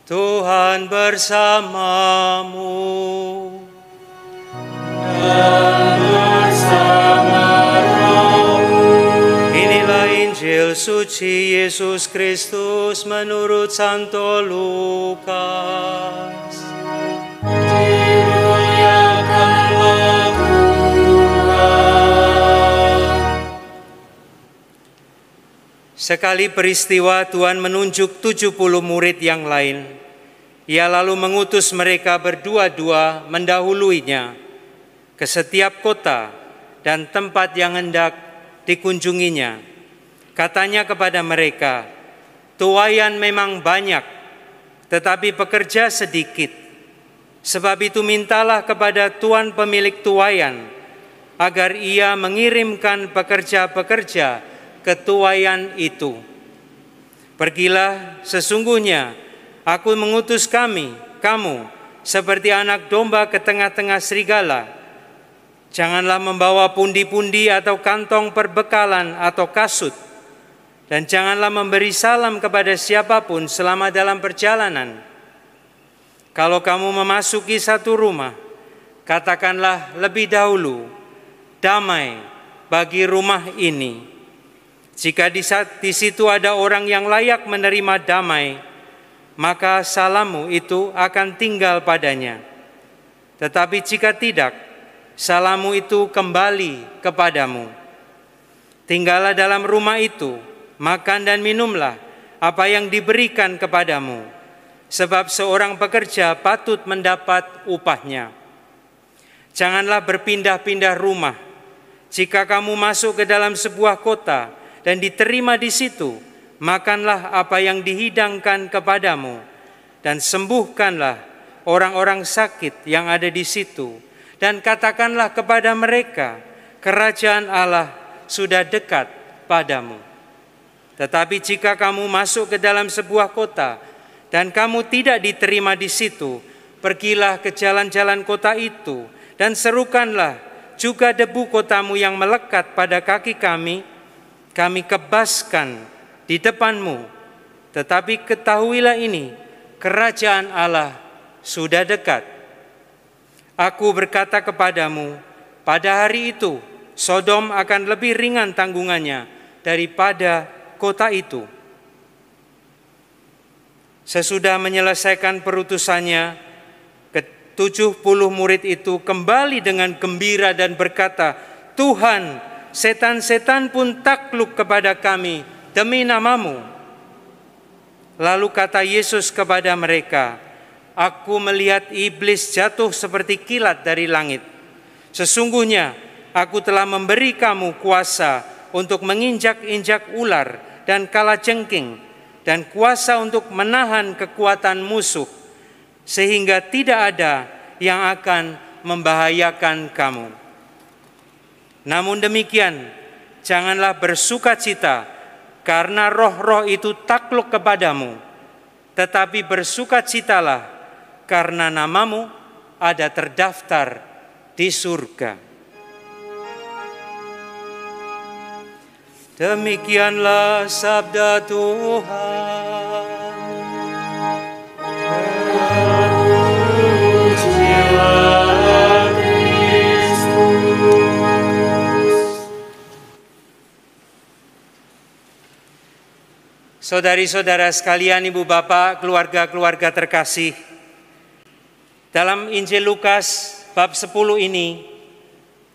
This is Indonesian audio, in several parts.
Tuhan bersamamu. Dan bersama rohmu. Inilah Injil suci Yesus Kristus menurut Santo Lukas. Dimuliakanlah Tuhan. Sekali peristiwa Tuhan menunjuk 70 murid yang lain. Ia lalu mengutus mereka berdua-dua mendahuluinya ke setiap kota dan tempat yang hendak dikunjunginya. Katanya kepada mereka, "Tuaian memang banyak, tetapi pekerja sedikit. Sebab itu mintalah kepada Tuan pemilik tuaian, agar ia mengirimkan pekerja-pekerja ke tuaian itu. Pergilah, sesungguhnya aku mengutus kamu, seperti anak domba ke tengah-tengah serigala. Janganlah membawa pundi-pundi atau kantong perbekalan atau kasut, dan janganlah memberi salam kepada siapapun selama dalam perjalanan. Kalau kamu memasuki satu rumah, katakanlah lebih dahulu, 'Damai bagi rumah ini.' Jika di situ ada orang yang layak menerima damai, maka salammu itu akan tinggal padanya. Tetapi jika tidak, salammu itu kembali kepadamu. Tinggallah dalam rumah itu, makan dan minumlah apa yang diberikan kepadamu, sebab seorang pekerja patut mendapat upahnya. Janganlah berpindah-pindah rumah. Jika kamu masuk ke dalam sebuah kota dan diterima di situ, makanlah apa yang dihidangkan kepadamu, dan sembuhkanlah orang-orang sakit yang ada di situ. Dan katakanlah kepada mereka, kerajaan Allah sudah dekat padamu. Tetapi jika kamu masuk ke dalam sebuah kota dan kamu tidak diterima di situ, pergilah ke jalan-jalan kota itu dan serukanlah juga debu kotamu yang melekat pada kaki kami kebaskan di depanmu. Tetapi ketahuilah ini, kerajaan Allah sudah dekat. Aku berkata kepadamu, pada hari itu Sodom akan lebih ringan tanggungannya daripada kota itu." Sesudah menyelesaikan perutusannya, ke-70 murid itu kembali dengan gembira dan berkata, "Tuhan, setan-setan pun takluk kepada kami demi nama-Mu." Lalu kata Yesus kepada mereka, "Aku melihat iblis jatuh seperti kilat dari langit. Sesungguhnya aku telah memberi kamu kuasa untuk menginjak-injak ular dan kalajengking, dan kuasa untuk menahan kekuatan musuh, sehingga tidak ada yang akan membahayakan kamu. Namun demikian, janganlah bersukacita karena roh-roh itu takluk kepadamu, tetapi bersukacitalah karena namamu ada terdaftar di surga." Demikianlah sabda Tuhan. Terpujilah Kristus. Saudari-saudara sekalian, ibu bapak, keluarga-keluarga terkasih, dalam Injil Lukas bab 10 ini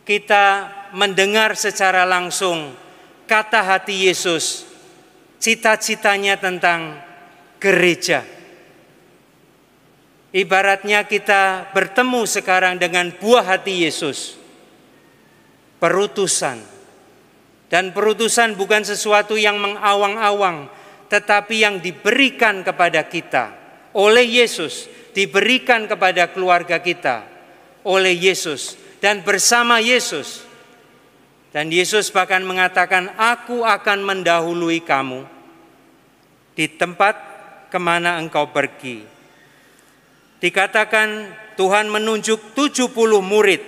kita mendengar secara langsung kata hati Yesus, cita-citanya tentang gereja. Ibaratnya kita bertemu sekarang dengan buah hati Yesus, perutusan. Dan perutusan bukan sesuatu yang mengawang-awang, tetapi yang diberikan kepada kita oleh Yesus, diberikan kepada keluarga kita oleh Yesus dan bersama Yesus. Dan Yesus bahkan mengatakan, "Aku akan mendahului kamu di tempat kemana engkau pergi." Dikatakan Tuhan menunjuk 70 murid,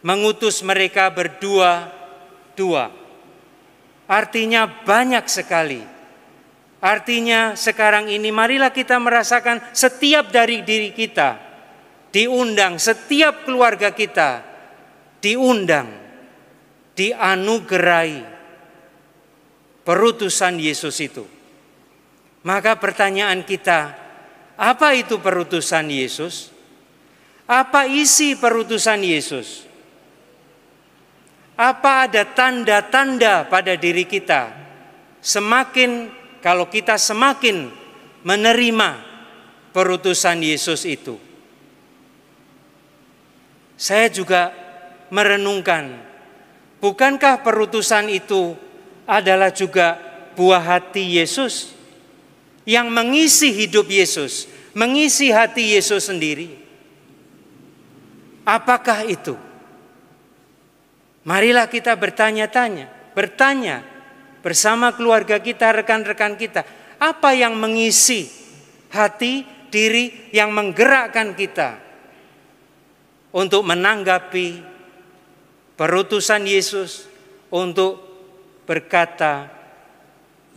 mengutus mereka berdua-dua. Artinya banyak sekali. Artinya sekarang ini marilah kita merasakan setiap dari diri kita diundang, setiap keluarga kita diundang, dianugerahi perutusan Yesus itu. Maka pertanyaan kita, apa itu perutusan Yesus? Apa isi perutusan Yesus? Apa ada tanda-tanda pada diri kita? Kalau kita semakin menerima perutusan Yesus itu. Saya juga merenungkan, bukankah perutusan itu adalah juga buah hati Yesus yang mengisi hidup Yesus, mengisi hati Yesus sendiri? Apakah itu? Marilah kita bertanya bersama keluarga kita, rekan-rekan kita. Apa yang mengisi hati, diri, yang menggerakkan kita untuk menanggapi perutusan Yesus, untuk berkata,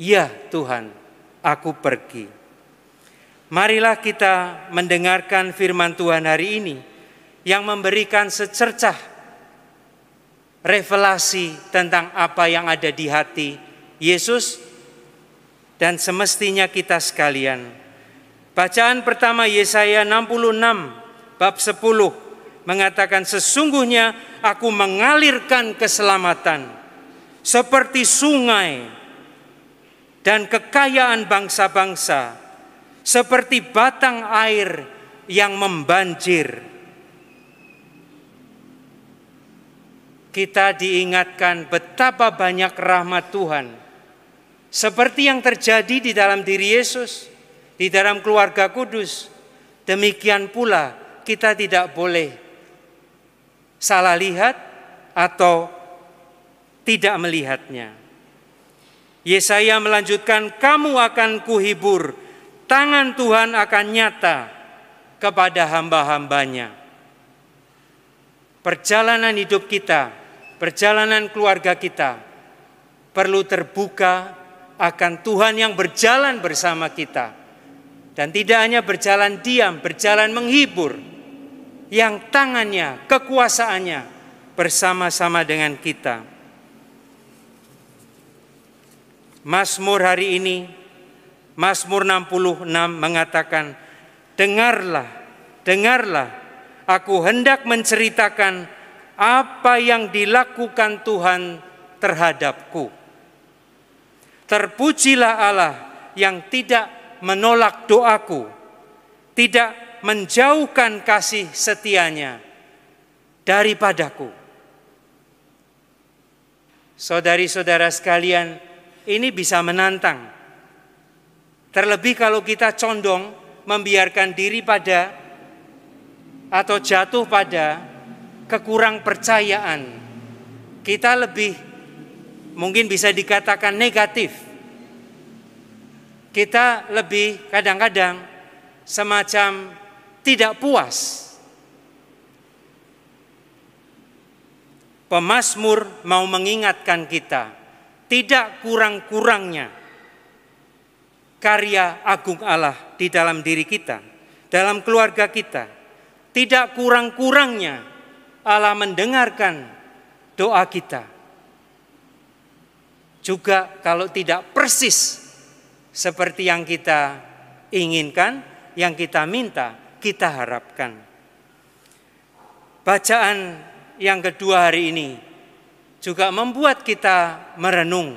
"Ya Tuhan, aku pergi." Marilah kita mendengarkan firman Tuhan hari ini yang memberikan secercah revelasi tentang apa yang ada di hati Yesus dan semestinya kita sekalian. Bacaan pertama Yesaya 66 bab 10 mengatakan, "Sesungguhnya aku mengalirkan keselamatan seperti sungai dan kekayaan bangsa-bangsa, seperti batang air yang membanjir." Kita diingatkan betapa banyak rahmat Tuhan, seperti yang terjadi di dalam diri Yesus, di dalam keluarga kudus. Demikian pula kita tidak boleh salah lihat atau tidak melihatnya. Yesaya melanjutkan, "Kamu akan kuhibur, tangan Tuhan akan nyata kepada hamba-hambanya." Perjalanan hidup kita, perjalanan keluarga kita perlu terbuka akan Tuhan yang berjalan bersama kita. Dan tidak hanya berjalan diam, berjalan menghibur, yang tangannya, kekuasaannya bersama-sama dengan kita. Mazmur hari ini, Mazmur 66 mengatakan, dengarlah, aku hendak menceritakan apa yang dilakukan Tuhan terhadapku. Terpujilah Allah yang tidak menolak doaku, tidak menjauhkan kasih setianya daripadaku. Saudari-saudara sekalian, ini bisa menantang. Terlebih kalau kita condong membiarkan diri pada atau jatuh pada kekurang percayaan. Kita lebih mungkin bisa dikatakan negatif. Kita lebih kadang-kadang semacam tidak puas. Pemazmur mau mengingatkan kita, tidak kurang-kurangnya karya agung Allah di dalam diri kita, dalam keluarga kita. Tidak kurang-kurangnya Allah mendengarkan doa kita. Juga kalau tidak persis seperti yang kita inginkan, yang kita minta, kita harapkan. Bacaan yang kedua hari ini juga membuat kita merenung.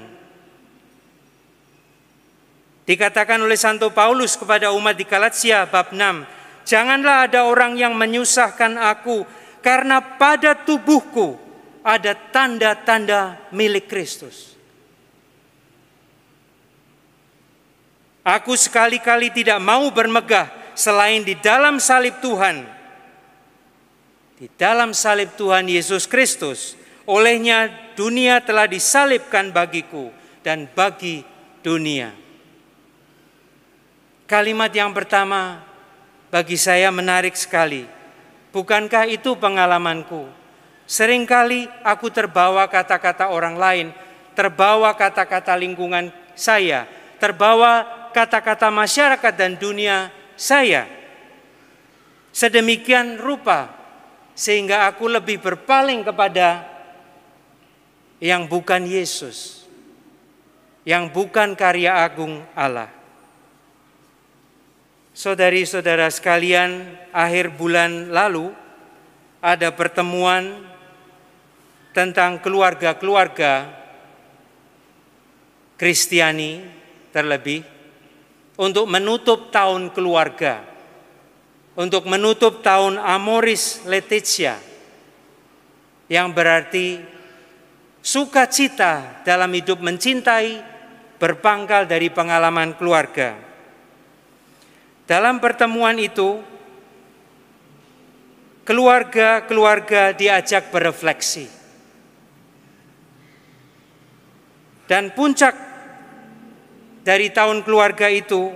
Dikatakan oleh Santo Paulus kepada umat di Galatia bab 6, "Janganlah ada orang yang menyusahkan aku, karena pada tubuhku ada tanda-tanda milik Kristus. Aku sekali-kali tidak mau bermegah selain di dalam salib Tuhan. Di dalam salib Tuhan Yesus Kristus, olehnya dunia telah disalibkan bagiku dan bagi dunia." Kalimat yang pertama bagi saya menarik sekali. Bukankah itu pengalamanku? Seringkali aku terbawa kata-kata orang lain, terbawa kata-kata lingkungan saya, terbawa kata-kata masyarakat dan dunia saya sedemikian rupa sehingga aku lebih berpaling kepada yang bukan Yesus, yang bukan karya agung Allah. Saudari-saudara sekalian, akhir bulan lalu ada pertemuan tentang keluarga-keluarga Kristiani terlebih untuk menutup tahun keluarga, untuk menutup tahun Amoris Laetitia, yang berarti sukacita dalam hidup mencintai berpangkal dari pengalaman keluarga. Dalam pertemuan itu, keluarga-keluarga diajak berefleksi. Dan puncak dari tahun keluarga itu,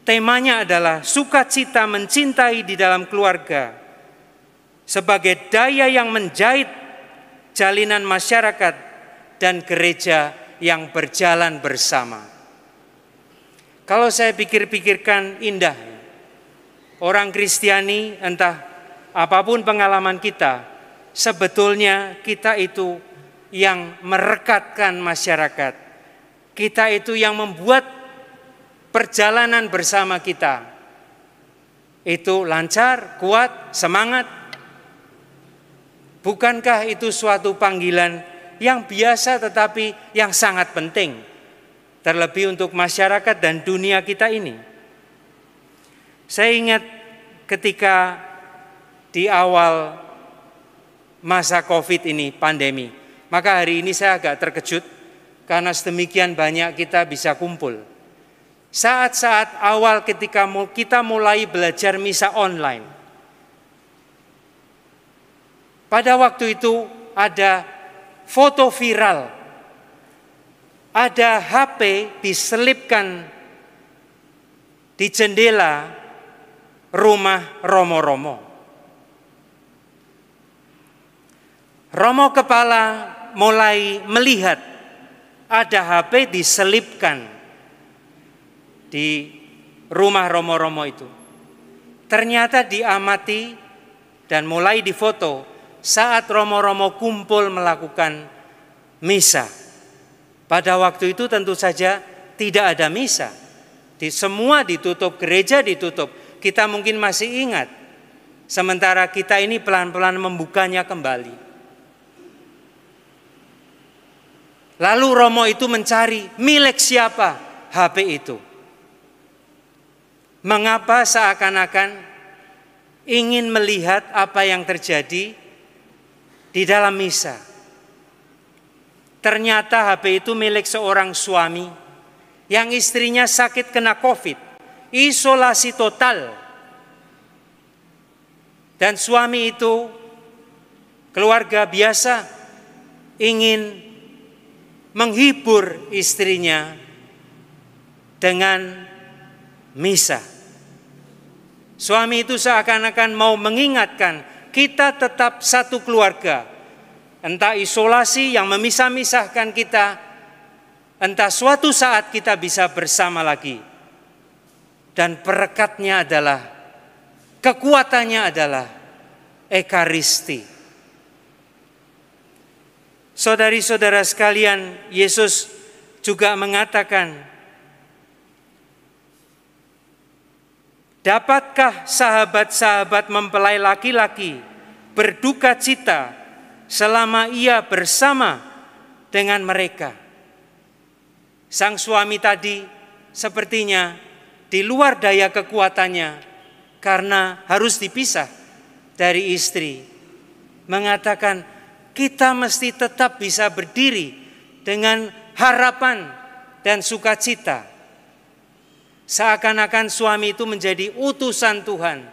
temanya adalah sukacita mencintai di dalam keluarga sebagai daya yang menjahit jalinan masyarakat dan gereja yang berjalan bersama. Kalau saya pikir-pikirkan indah, orang Kristiani entah apapun pengalaman kita, sebetulnya kita itu yang merekatkan masyarakat. Kita itu yang membuat perjalanan bersama kita itu lancar, kuat, semangat. Bukankah itu suatu panggilan yang biasa tetapi yang sangat penting, terlebih untuk masyarakat dan dunia kita ini? Saya ingat ketika di awal masa COVID ini, pandemi, maka hari ini saya agak terkejut karena sedemikian banyak kita bisa kumpul. Saat-saat awal ketika kita mulai belajar misa online, pada waktu itu ada foto viral, ada HP diselipkan di jendela rumah Romo-Romo. Romo kepala mulai melihat ada HP diselipkan di rumah Romo-Romo itu. Ternyata diamati dan mulai difoto saat Romo-Romo kumpul melakukan misa. Pada waktu itu tentu saja tidak ada misa. Semua ditutup, gereja ditutup. Kita mungkin masih ingat. Sementara kita ini pelan-pelan membukanya kembali. Lalu Romo itu mencari milik siapa HP itu. Mengapa seakan-akan ingin melihat apa yang terjadi di dalam misa. Ternyata HP itu milik seorang suami yang istrinya sakit kena COVID, isolasi total. Dan suami itu keluarga biasa ingin menghibur istrinya dengan misa. Suami itu seakan-akan mau mengingatkan kita tetap satu keluarga. Entah isolasi yang memisah-misahkan kita, entah suatu saat kita bisa bersama lagi. Dan perekatnya adalah, kekuatannya adalah Ekaristi. Saudari-saudara sekalian, Yesus juga mengatakan, dapatkah sahabat-sahabat mempelai laki-laki berduka cita selama ia bersama dengan mereka? Sang suami tadi sepertinya di luar daya kekuatannya karena harus dipisah dari istri, mengatakan kita mesti tetap bisa berdiri dengan harapan dan sukacita. Seakan-akan suami itu menjadi utusan Tuhan,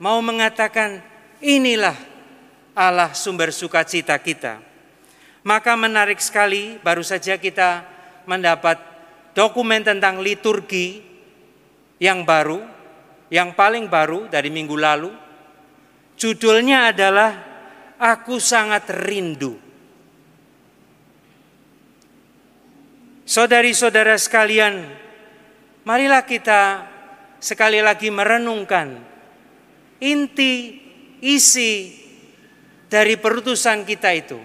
mau mengatakan inilah Allah sumber sukacita kita. Maka menarik sekali, baru saja kita mendapat dokumen tentang liturgi yang baru, yang paling baru dari minggu lalu. Judulnya adalah Aku Sangat Rindu. Saudari-saudara sekalian, marilah kita sekali lagi merenungkan inti, isi dari perutusan kita itu.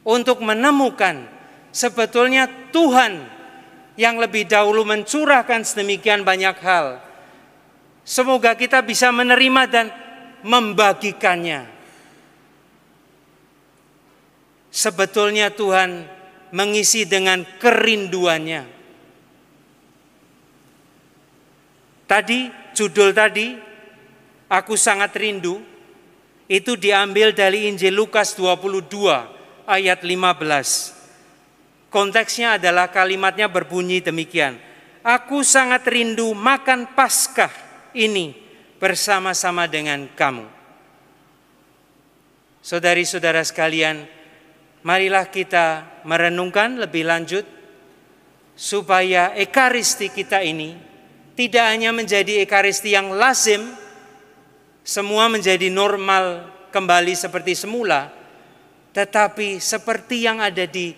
Untuk menemukan sebetulnya Tuhan yang lebih dahulu mencurahkan sedemikian banyak hal. Semoga kita bisa menerima dan membagikannya. Sebetulnya Tuhan mengisi dengan kerinduannya. Tadi, judul tadi, aku sangat rindu, itu diambil dari Injil Lukas 22 ayat 15. Konteksnya adalah kalimatnya berbunyi demikian. Aku sangat rindu makan Paskah ini bersama-sama dengan kamu. Saudari-saudara sekalian, marilah kita merenungkan lebih lanjut supaya ekaristi kita ini tidak hanya menjadi ekaristi yang lazim, semua menjadi normal kembali seperti semula, tetapi seperti yang ada di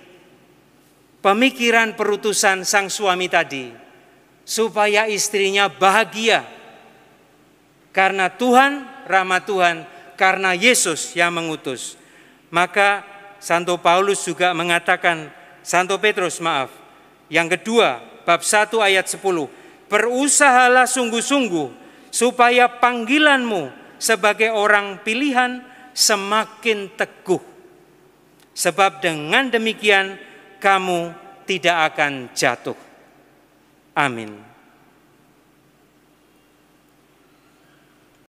pemikiran perutusan sang suami tadi, supaya istrinya bahagia karena Tuhan, rahmat Tuhan, karena Yesus yang mengutus. Maka Santo Paulus juga mengatakan, Santo Petrus yang kedua, bab 1 ayat 10, berusahalah sungguh-sungguh supaya panggilanmu sebagai orang pilihan semakin teguh. Sebab dengan demikian kamu tidak akan jatuh. Amin.